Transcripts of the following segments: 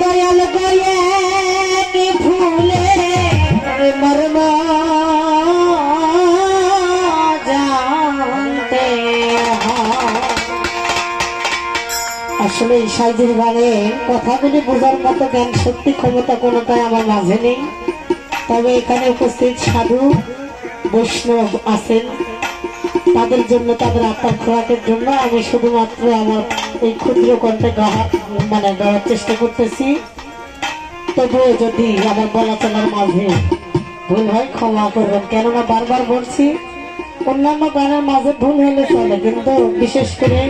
দয়াল গয়ে কি ফুলে মর্ম জানতে আসলে এই সাইজের গানে কথাগুলি বোঝার মতো জ্ঞান শক্তি ক্ষমতা কোনোটাই আমার মাঝে নেই। তবে এখানে উপস্থিত সাধু বৈষ্ণব আছেন, তাদের জন্য তাদের আত্মার খোরাকের জন্য আমি শুধুমাত্র আমার এই ক্ষুদ্র কণ্ঠে গাওয়ার চেষ্টা করতেছি। তবুও যদি আমার বলা চলার মাঝে ভুল হয় ক্ষমা করবেন, কেননা বারবার বলছি অন্যান্য গানের মাঝে ভুল হলে চলে, কিন্তু বিশেষ করে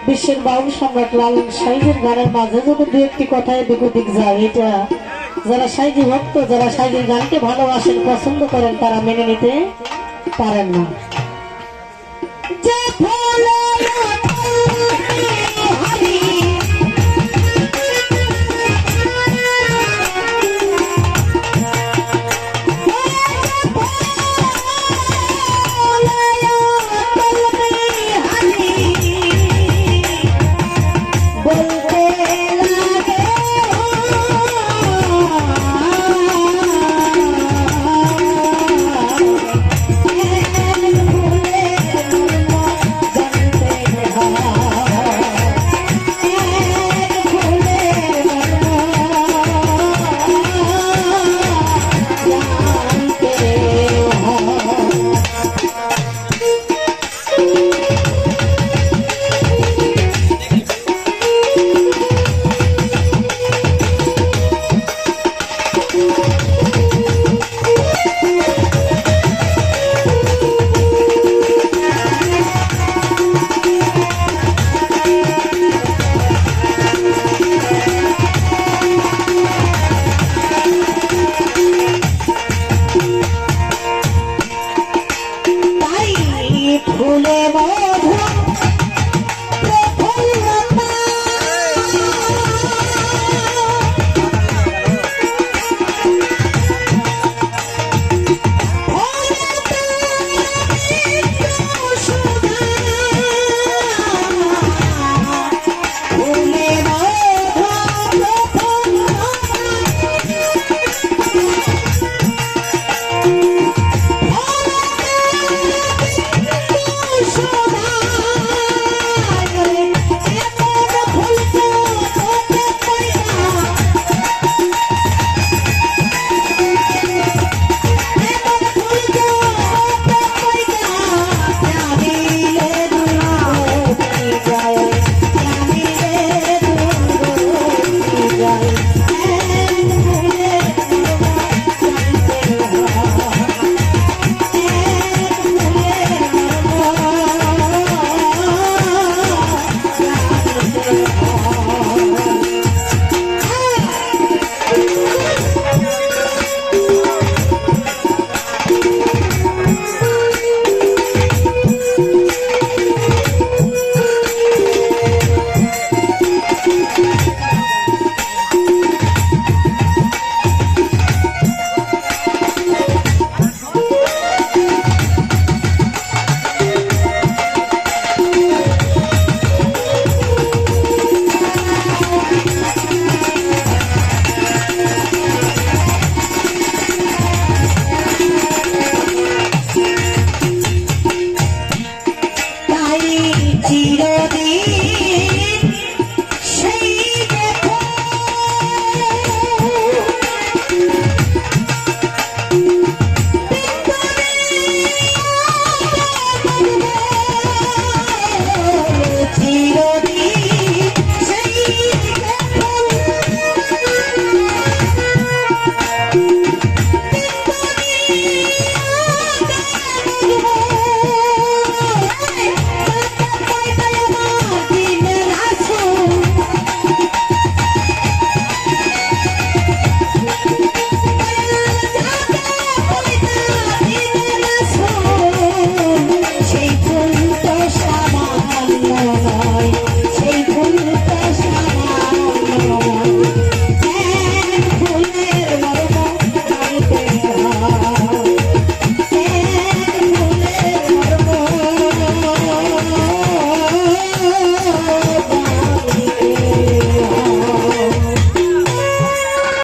বিশ্বের বাউল সম্রাট লালন সাইজের গানের মাঝে যদি দু একটি কথায় দিক ওদিক যায়, এটা যারা সাইজি ভক্ত, যারা সাইজির গানকে ভালোবাসেন পছন্দ করেন তারা মেনে নিতে পারেন না। যে ফলে